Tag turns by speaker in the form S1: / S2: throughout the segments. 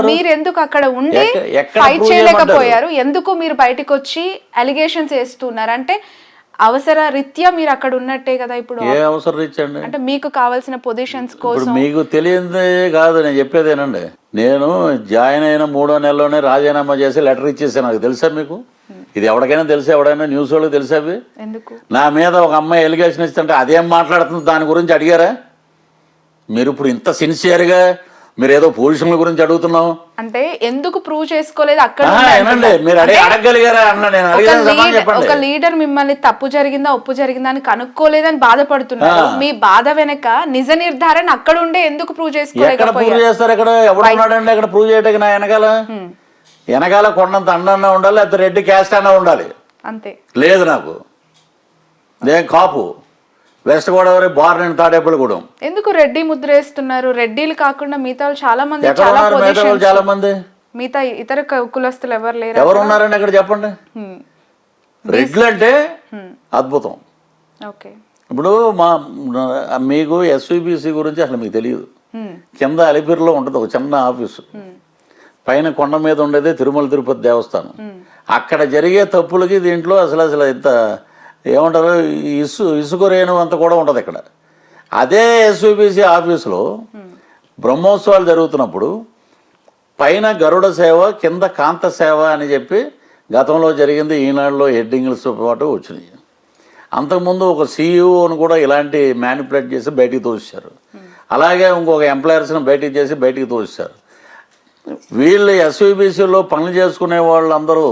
S1: మీరు ఎందుకు అక్కడ ఉండి ఫైట్ చేయలేకపోయారు? ఎందుకు మీరు బయటకు వచ్చి అలిగేషన్స్ వేస్తున్నారు? అంటే అవసర రీత్యా మీరు అక్కడ ఉన్నట్టే కదా. ఇప్పుడు
S2: ఏ అవసరం రీత్యా అండి?
S1: అంటే మీకు కావాల్సిన పొజిషన్స్ కోసం.
S2: మీకు తెలియదే కాదు నేను చెప్పేదేనండి. నేను జాయిన్ అయిన 3వ నెలలోనే రాజీనామా చేసి లెటర్ ఇచ్చేసాను. నాకు తెలుసా మీకు? ఇది ఎవరికైనా తెలుసా? ఎవడైనా న్యూస్ వాళ్ళకి తెలుసా? అవి
S1: ఎందుకు
S2: నా మీద ఒక అమ్మాయి ఎలిగేషన్ ఇస్తుంటే అదేం మాట్లాడుతుంది దాని గురించి అడిగారా మీరు? ఇప్పుడు ఇంత సిన్సియర్గా మీరు ఏదో పొజిషన్ల గురించి అడుగుతున్నాం
S1: అంటే ఎందుకు ప్రూవ్ చేసుకోలేదు అక్కడ?
S2: మీరు అడగగలిగారా అన్న? నేను
S1: ఒక లీడర్ మిమ్మల్ని తప్పు జరిగిందా ఒప్పు జరిగిందా అని కనుక్కోలేదని బాధపడుతున్నారు. మీ బాధ వెనక నిజ నిర్ధారణ అక్కడ ఉండే ఎందుకు ప్రూవ్ చేసుకోలేకపోయారు?
S2: ప్రూవ్ చేస్తారు? ఇక్కడ ఎవరు ఉన్నాడండి అక్కడ ప్రూవ్ చేయడానికి? నా వెనకాల కొండంత అన్న ఉండాలి, లేకపోతే రెడ్డి క్యాస్ట్ అన్న ఉండాలి.
S1: అంతే.
S2: లేదు నాకు. నేను కాపు, వెస్ట్ గోదావరి, బార్న్, తాడేపల్లిగూడెం.
S1: ఎందుకు రెడ్డి ముద్ర వేస్తున్నారు? రెడ్డిలు కాకుండా మిగతా చాలా మంది,
S2: చాలా మంది
S1: మిగతా ఇతర కులస్తులు ఎవరు లేరు?
S2: ఎవరు ఉన్నారండి అక్కడ చెప్పండి? రెడ్లు అంటే అద్భుతం.
S1: ఓకే.
S2: ఇప్పుడు మీకు ఎస్విబిసి గురించి అసలు మీకు తెలియదు. కింద అలిపిరిలో ఉంటుంది ఒక చిన్న ఆఫీసు, పైన కొండ మీద ఉండేది తిరుమల తిరుపతి దేవస్థానం. అక్కడ జరిగే తప్పులకి దీంట్లో అసలు ఇంత ఏమంటారు, ఇసుక రేణు అంత కూడా ఉంటుంది ఇక్కడ. అదే ఎస్విబిసి ఆఫీసులో బ్రహ్మోత్సవాలు జరుగుతున్నప్పుడు పైన గరుడ సేవ, కింద కాంత సేవ అని చెప్పి గతంలో జరిగింది. ఈనాడులో హెడ్డింగ్లతో పాటు వచ్చినాయి. అంతకుముందు ఒక సీఈఓని కూడా ఇలాంటి మ్యానిపులేట్ చేసి బయటికి తోసారు. అలాగే ఇంకొక ఎంప్లాయర్స్ని బయటికి తోసారు. వీళ్ళు ఎస్విబిసిలో పనులు చేసుకునే వాళ్ళందరూ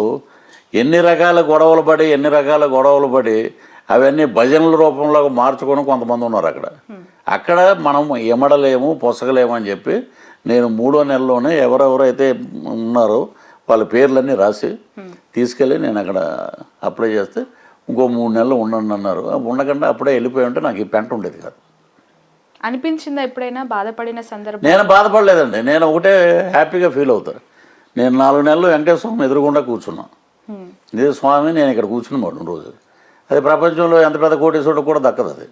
S2: ఎన్ని రకాల గొడవలు పడి అవన్నీ భజనల రూపంలో మార్చుకొని కొంతమంది ఉన్నారు అక్కడ. మనం ఎమడలేము, పొసగలేము అని చెప్పి నేను 3వ నెలలోనే ఎవరెవరైతే ఉన్నారో వాళ్ళ పేర్లన్నీ రాసి తీసుకెళ్ళి నేను అక్కడ అప్లై చేస్తే ఇంకో 3 నెలలు ఉండండి అన్నారు. ఉండకుండా అప్పుడే వెళ్ళిపోయి ఉంటే నాకు ఈ పెంట ఉండేది కాదు.
S1: అనిపించిందా ఎప్పుడైనా బాధపడిన సందర్భం?
S2: నేను బాధపడలేదండి. నేను ఒకటే హ్యాపీగా ఫీల్ అవుతాను. నేను 4 నెలలు వెంకటేశ్వర స్వామి ఎదురుగుండా కూర్చున్నాను. ఇదే స్వామి నేను ఇక్కడ కూర్చున్నాను రోజు. అది ప్రపంచంలో ఎంత పెద్ద కోటేశ్వరుడు కూడా దక్కదు. అది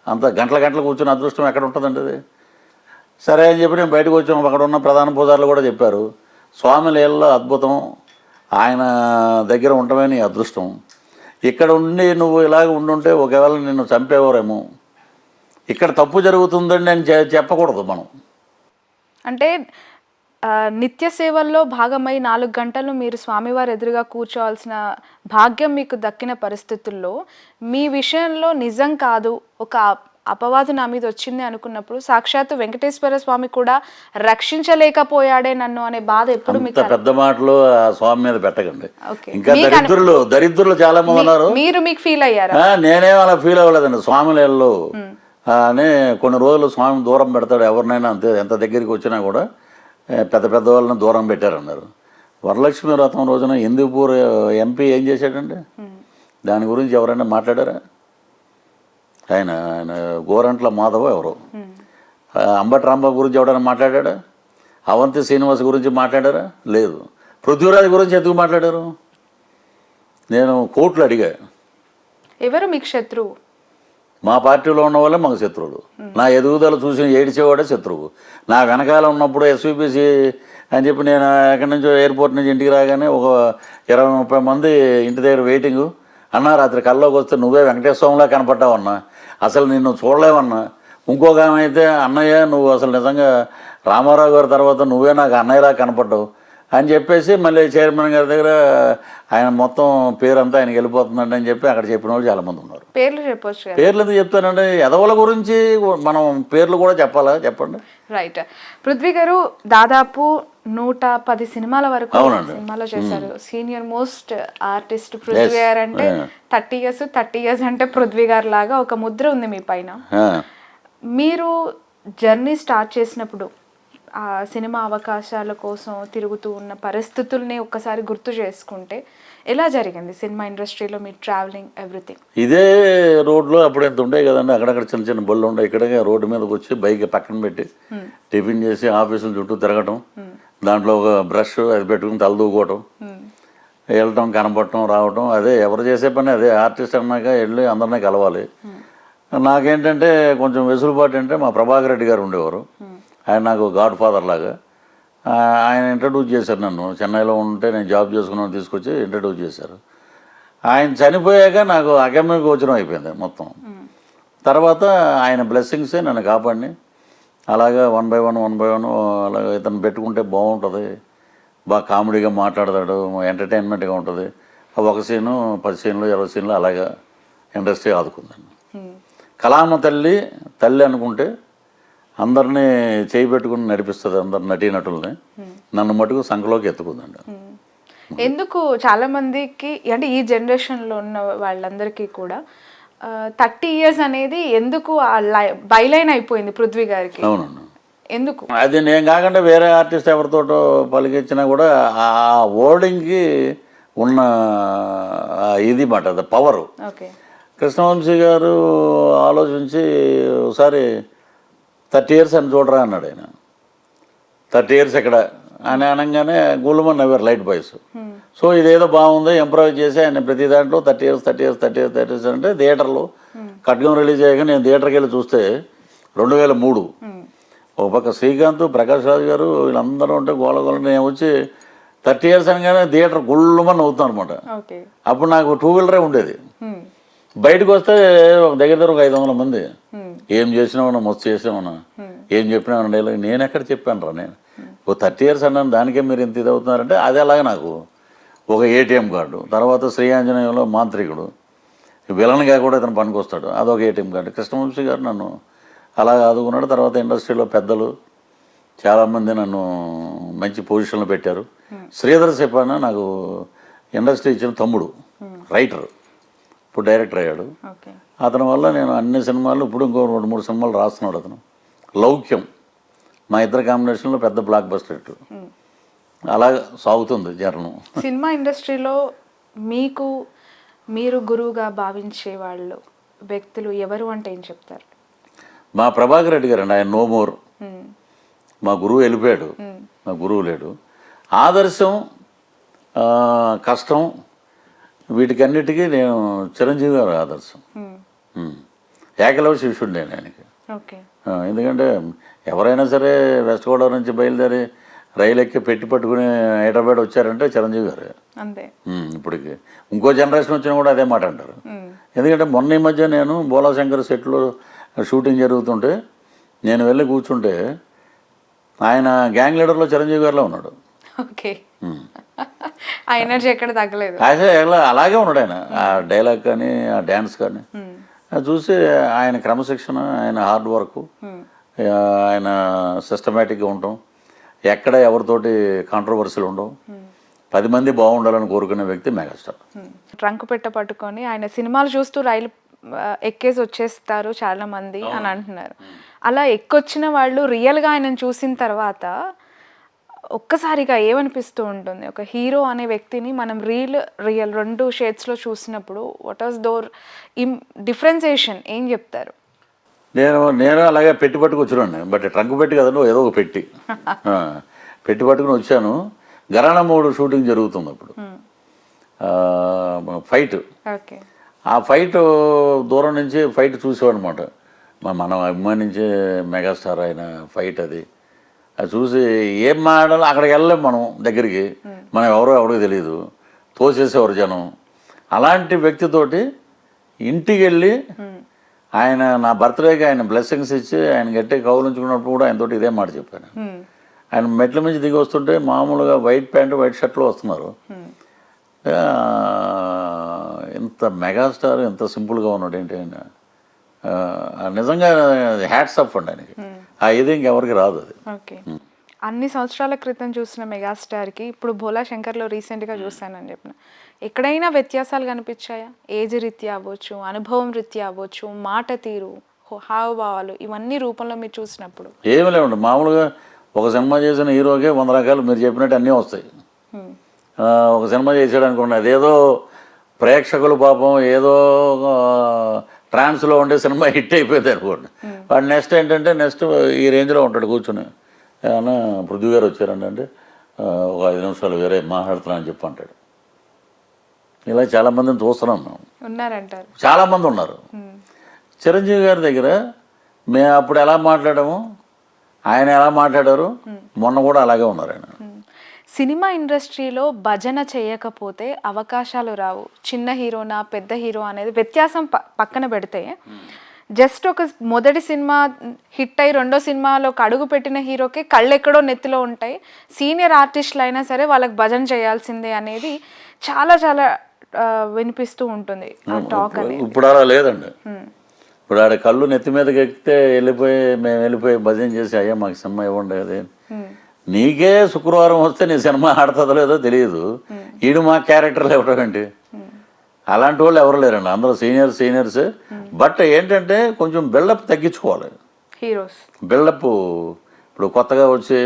S2: అంత గంటల కూర్చుని అదృష్టం ఎక్కడ ఉంటుందండి అది? సరే అని చెప్పి నేను బయటకు వచ్చాము. అక్కడ ఉన్న ప్రధాన పూజారులు కూడా చెప్పారు, స్వామి లీలలో అద్భుతం, ఆయన దగ్గర ఉండటమే నీ అదృష్టం. ఇక్కడ ఉండి నువ్వు ఇలాగ ఉండుంటే ఒకవేళ నిన్ను చంపేవారేమో. ఇక్కడ తప్పు జరుగుతుందండి అని చెప్పకూడదు మనం.
S1: అంటే నిత్య సేవల్లో భాగమై 4 గంటలు మీరు స్వామివారి ఎదురుగా కూర్చోవాల్సిన భాగ్యం మీకు దక్కిన పరిస్థితుల్లో మీ విషయంలో నిజం కాదు, ఒక అపవాదు నా మీద వచ్చింది అనుకున్నప్పుడు సాక్షాత్తు వెంకటేశ్వర స్వామి కూడా రక్షించలేకపోయాడే నన్ను అనే బాధ ఎప్పుడు మీకు?
S2: పెద్ద మాటలు ఆ స్వామి మీద పెట్టకండి. ఇంకా దరిద్రులు చాలా మంది ఉన్నారు.
S1: మీకు ఫీల్ అయ్యారా?
S2: నేనేం అలా ఫీల్ అవ్వలేదండి. స్వామిలలో అని కొన్ని రోజులు స్వామి దూరం పెడతాడు ఎవరినైనా, అంతే. ఎంత దగ్గరికి వచ్చినా కూడా పెద్ద వాళ్ళని దూరం పెట్టారన్నారు. వరలక్ష్మి వ్రతం రోజున హిందూపూర్ ఎంపీ ఏం చేశాడండి? దాని గురించి ఎవరైనా మాట్లాడారా? ఆయన గోరంట్ల మాధవ ఎవరు? అంబటి రాంబాబు గురించి ఎవరైనా మాట్లాడా? అవంతి శ్రీనివాస్ గురించి మాట్లాడారా? లేదు. పృథ్వీరాజ్ గురించి ఎందుకు మాట్లాడారు? నేను కోర్టులు అడిగా.
S1: ఎవరు మీకు శత్రువు?
S2: మా పార్టీలో ఉన్న వాళ్ళే మాకు శత్రువులు. నా ఎదుగుదల చూసి ఏడిచేవాడే శత్రువు. నా వెనకాల ఉన్నప్పుడు ఎస్విబిసి అని చెప్పి నేను ఎక్కడి నుంచో ఎయిర్పోర్ట్ నుంచి ఇంటికి రాగానే ఒక 20-30 మంది ఇంటి దగ్గర వెయిటింగు. అన్నా రాత్రి కల్లోకి వస్తే నువ్వే వెంకటేశ్వరంలా కనపడ్డావన్నా, అసలు నిన్ను చూడలేవన్నా. ఇంకొక ఆమె అయితే అన్నయ్య నువ్వు అసలు నిజంగా రామారావు గారి తర్వాత నువ్వే నాకు అన్నయ్యలా కనపడ్డావు అని చెప్పేసి మళ్ళీ చైర్మన్ గారి దగ్గర ఆయన మొత్తం పేరంతా ఆయనకి వెళ్ళిపోతుందండి అని చెప్పి అక్కడ చెప్పిన వాళ్ళు చాలామంది ఉన్నారు.
S1: పేర్లు చెప్పొచ్చు.
S2: పేర్లు ఎందుకు చెప్తానండి? ఎదవల గురించి మనం పేర్లు కూడా చెప్పాలా? చెప్పండి.
S1: రైట్. పృథ్వీ గారు దాదాపు 110 సినిమాల వరకు సినిమాలో చేశారు. సీనియర్ మోస్ట్ ఆర్టిస్ట్ పృథ్వీ గారు అంటే 30 ఇయర్స్ అంటే పృథ్వీ గారు లాగా ఒక ముద్ర ఉంది మీ పైన. మీరు జర్నీ స్టార్ట్ చేసినప్పుడు ఆ సినిమా అవకాశాల కోసం తిరుగుతూ ఉన్న పరిస్థితుల్ని ఒక్కసారి గుర్తు చేసుకుంటే ఎలా జరిగింది సినిమా ఇండస్ట్రీలో మీ ట్రావెలింగ్ ఎవ్రీథింగ్?
S2: ఇదే రోడ్లో అప్పుడు ఎంత ఉండే కదండి, అక్కడక్కడ చిన్న బళ్ళు ఉండే. ఇక్కడ రోడ్డు మీదకి వచ్చి బైక్ పక్కన పెట్టి టిఫిన్ చేసి ఆఫీసుల చుట్టూ తిరగటం, దాంట్లో ఒక బ్రష్ అది పెట్టుకుని తలదూకోవటం, వెళ్ళటం, కనపడటం, రావటం. అదే ఎవరు చేసే పని అదే. ఆర్టిస్ట్ అన్నాక వెళ్ళి అందరినీ కలవాలి. నాకేంటంటే కొంచెం వెసులుబాటు అంటే మా ప్రభాకర్ రెడ్డి గారు ఉండేవారు. ఆయన నాకు గాడ్ ఫాదర్ లాగా. ఆయన ఇంట్రడ్యూస్ చేశారు నన్ను. చెన్నైలో ఉంటే నేను జాబ్ చేసుకున్నాను, తీసుకొచ్చి ఇంట్రడ్యూస్ చేశారు. ఆయన చనిపోయాక నాకు అగమ్య గోచరం అయిపోయింది మొత్తం. తర్వాత ఆయన బ్లెస్సింగ్సే నన్ను కాపాడిని. అలాగా 1 by 1 అలాగ ఇతను పెట్టుకుంటే బాగుంటుంది, బాగా కామెడీగా మాట్లాడతాడు, ఎంటర్టైన్మెంట్గా ఉంటుంది. ఒక సీను 10 సీన్లు 20 సీన్లు అలాగా ఇండస్ట్రీ ఆదుకుందండి. కళామ తల్లి అనుకుంటే అందరినీ చేయి పెట్టుకుని నడిపిస్తుంది, అందరు నటీనటుల్ని. నన్ను మటుకు సంఖలోకి ఎత్తుకుందండి.
S1: ఎందుకు చాలా మందికి అంటే ఈ జనరేషన్లో ఉన్న వాళ్ళందరికీ కూడా 30 years అనేది ఎందుకు బైలైన్ అయిపోయింది పృథ్వీ గారికి?
S2: అవునండి.
S1: ఎందుకు?
S2: అది నేను కాకుండా వేరే ఆర్టిస్ట్ ఎవరితోటో పలికించినా కూడా ఆ వర్డింగ్కి ఉన్న ఇది మాట, అది పవరు.
S1: ఓకే.
S2: కృష్ణవంశీ గారు ఆలోచించి ఒకసారి 30 years అని చూడరా అన్నాడు ఆయన. 30 years ఎక్కడ అని అనగానే గుళ్ళమని నవ్వారు లైట్ బాయ్స్. సో ఇదేదో బాగుంది, ఎంప్రూవ్ చేసి ఆయన ప్రతి దాంట్లో 30 years అంటే థియేటర్లో ఖడ్గం రిలీజ్ అయ్యాక నేను థియేటర్కి వెళ్ళి చూస్తే 2003. ఒక పక్క శ్రీకాంత్, ప్రకాష్ రాజ్ గారు వీళ్ళందరూ ఉంటే గోళగోళ, నేను వచ్చి 30 years అనగానే థియేటర్ గుళ్ళమని నవ్వుతాను అనమాట. అప్పుడు నాకు 2-wheeler ఉండేది. బయటకు వస్తే దగ్గర ఒక 500 మంది. ఏం చేసినామన్నా, మస్తు చేసామన్నా, ఏం చెప్పినామన్నా డైలాగ్. నేను ఎక్కడ చెప్పాను రా, నేను ఓ 30 years అన్నాను, దానికే మీరు ఇంత ఇది అవుతున్నారంటే అది అలాగే నాకు ఒక ATM కార్డు. తర్వాత శ్రీ ఆంజనేయంలో మాంత్రికుడు, విలన్గా కూడా ఇతను పనికొస్తాడు, అదొక ATM కార్డు. కృష్ణవంశీ గారు నన్ను అలా ఆదుకున్నాడు. తర్వాత ఇండస్ట్రీలో పెద్దలు చాలామంది నన్ను మంచి పొజిషన్లో పెట్టారు. శ్రీధర్ చెప్పాన నాకు ఇండస్ట్రీ ఇచ్చిన తమ్ముడు, రైటర్, ఇప్పుడు డైరెక్టర్ అయ్యాడు. అతని వల్ల నేను అన్ని సినిమాలు, ఇప్పుడు ఇంకో 2-3 సినిమాలు రాస్తున్నాడు అతను. లౌక్యం మా ఇద్దరు కాంబినేషన్లో పెద్ద బ్లాక్ బస్టర్ హిట్. అలా సాగుతుంది జర్నం.
S1: సినిమా ఇండస్ట్రీలో మీకు మీరు గురువుగా భావించే వాళ్ళు వ్యక్తులు ఎవరు అంటే ఏం చెప్తారు?
S2: మా ప్రభాకర్ రెడ్డి గారు అండి, ఆయన నో మోర్. మా గురువు వెళ్ళిపోయాడు, మా గురువు లేడు. ఆదర్శం, కష్టం, వీటికన్నిటికీ నేను చిరంజీవి గారు ఆదర్శం. ఏకలవ్య శిష్యుడు నేను ఆయనకి. ఎందుకంటే ఎవరైనా సరే వెస్ట్ గోదావరి నుంచి బయలుదేరి రైలు ఎక్కి పెట్టి పట్టుకుని హైదరాబాద్ వచ్చారంటే చిరంజీవి గారు. ఇప్పటికి ఇంకో జనరేషన్ వచ్చినా కూడా అదే మాట అంటారు. ఎందుకంటే మొన్న ఈ మధ్య నేను బోలాశంకర్ సెట్లో షూటింగ్ జరుగుతుంటే నేను వెళ్ళి కూర్చుంటే ఆయన గ్యాంగ్ లీడర్లో చిరంజీవి గారిలో ఉన్నాడు.
S1: ఎక్కడ తగ్గలేదు,
S2: అలాగే ఉన్నాడు ఆయన. ఆ డైలాగ్ కానీ ఆ డ్యాన్స్ కానీ చూసి ఆయన క్రమశిక్షణ, ఆయన హార్డ్ వర్క్, ఆయన సిస్టమేటిక్గా ఉండటం, ఎక్కడ ఎవరితోటి కాంట్రవర్సీలు ఉండవు, 10 మంది బాగుండాలని కోరుకునే వ్యక్తి మెగాస్టార్.
S1: ట్రంక్ పెట్ట పట్టుకొని ఆయన సినిమాలు చూస్తూ రైలు ఎక్కేసి వచ్చేస్తారు చాలా మంది అని అంటున్నారు. అలా ఎక్కొచ్చిన వాళ్ళు రియల్గా ఆయనను చూసిన తర్వాత ఒక్కసారిగా ఏమనిపిస్తూ ఉంటుంది? ఒక హీరో అనే వ్యక్తిని మనం రియల్ 2 షేడ్స్లో చూసినప్పుడు వాట్ వాస్ దోర్ డిఫరెన్సియేషన్ ఏం చెప్తారు?
S2: నేను అలాగే పెట్టి పట్టుకు వచ్చాను. బట్ ట్రంక్ పెట్టి కదండి, ఏదో ఒక పెట్టి పట్టుకుని వచ్చాను. గరాణ 3 షూటింగ్ జరుగుతుంది అప్పుడు, ఫైట్. ఆ ఫైట్ దూరం నుంచి ఫైట్ చూసేవాడు అనమాట. మనం అభిమానించే మెగాస్టార్ ఆయన ఫైట్. అది చూసి ఏం మాట్లాడాలో అక్కడికి వెళ్ళలేం మనం దగ్గరికి, మనం ఎవరికి తెలియదు, తోసేసేవారు జనం. అలాంటి వ్యక్తితోటి ఇంటికి వెళ్ళి ఆయన నా బర్త్డేకి ఆయన బ్లెస్సింగ్స్ ఇచ్చి ఆయన గట్టి కౌలించుకున్నప్పుడు కూడా ఆయనతోటి ఇదే మాట చెప్పాను. ఆయన మెట్ల నుంచి దిగి వస్తుంటే మామూలుగా వైట్ ప్యాంటు వైట్ షర్ట్లో వస్తున్నారు. ఇంత మెగాస్టార్ ఎంత సింపుల్గా ఉన్నాడు ఏంటి ఆయన, నిజంగా హ్యాట్స్ ఆఫ్ అండి ఆయనకి. ఆ ఇది ఇంకెవరికి రాదు అది.
S1: అన్ని సంవత్సరాల క్రితం చూసిన మెగాస్టార్కి ఇప్పుడు భోలా శంకర్లో రీసెంట్గా చూశానని చెప్పిన, ఎక్కడైనా వ్యత్యాసాలు కనిపించాయా? ఏజ్ రీత్యా అవ్వచ్చు, అనుభవం రీత్యా అవ్వచ్చు, మాట తీరు, హావభావాలు, ఇవన్నీ రూపంలో మీరు చూసినప్పుడు?
S2: ఏమి లేవండి, మామూలుగా ఒక సినిమా చేసిన హీరోకే 100 రకాలు మీరు చెప్పినట్టు అన్నీ వస్తాయి. ఒక సినిమా చేసాడు అనుకోండి, అదేదో ప్రేక్షకులు పాపం ఏదో ట్రాన్స్లో ఉండే సినిమా హిట్ అయిపోయింది అనుకోండి, వాడు నెక్స్ట్ ఏంటంటే నెక్స్ట్ ఈ రేంజ్లో ఉంటాడు కూర్చుని. ఏమన్నా పృథ్వీ గారు వచ్చారండి అంటే ఒక 5 నిమిషాలు వేరే మాట్లాడుతున్నా అని చెప్పి అంటాడు. ఇలా చాలామందిని చూస్తున్నాం మేము,
S1: ఉన్నారంటారు,
S2: చాలామంది ఉన్నారు. చిరంజీవి గారి దగ్గర మేము అప్పుడు ఎలా మాట్లాడామో ఆయన ఎలా మాట్లాడారు, మొన్న కూడా అలాగే ఉన్నారు ఆయన.
S1: సినిమా ఇండస్ట్రీలో భజన చేయకపోతే అవకాశాలు రావు. చిన్న హీరోనా పెద్ద హీరో అనేది వ్యత్యాసం పక్కన పెడితే, జస్ట్ ఒక మొదటి సినిమా హిట్ అయ్యి రెండో సినిమాలోకి అడుగు పెట్టిన హీరోకి కళ్ళు ఎక్కడో నెత్తిలో ఉంటాయి. సీనియర్ ఆర్టిస్టులు అయినా సరే వాళ్ళకి భజన చేయాల్సిందే అనేది చాలా చాలా వినిపిస్తూ ఉంటుంది ఆ టాక్ అనేది.
S2: ఇప్పుడు అలా లేదండి. ఇప్పుడు ఆడ కళ్ళు నెత్తి మీదకి ఎక్కితే మేము వెళ్ళిపోయి భజన చేసి అయ్యా మాకు సినిమా ఇవ్వండి అది. నీకే శుక్రవారం వస్తే నీ సినిమా ఆడుతుందో లేదో తెలియదు, ఈడు మా క్యారెక్టర్లు ఇవ్వడం ఏంటి? అలాంటి వాళ్ళు ఎవరు లేరండి, అందరూ సీనియర్స్. బట్ ఏంటంటే కొంచెం బిల్డప్ తగ్గించుకోవాలి.
S1: హీరోస్
S2: బిల్డప్ ఇప్పుడు కొత్తగా వచ్చి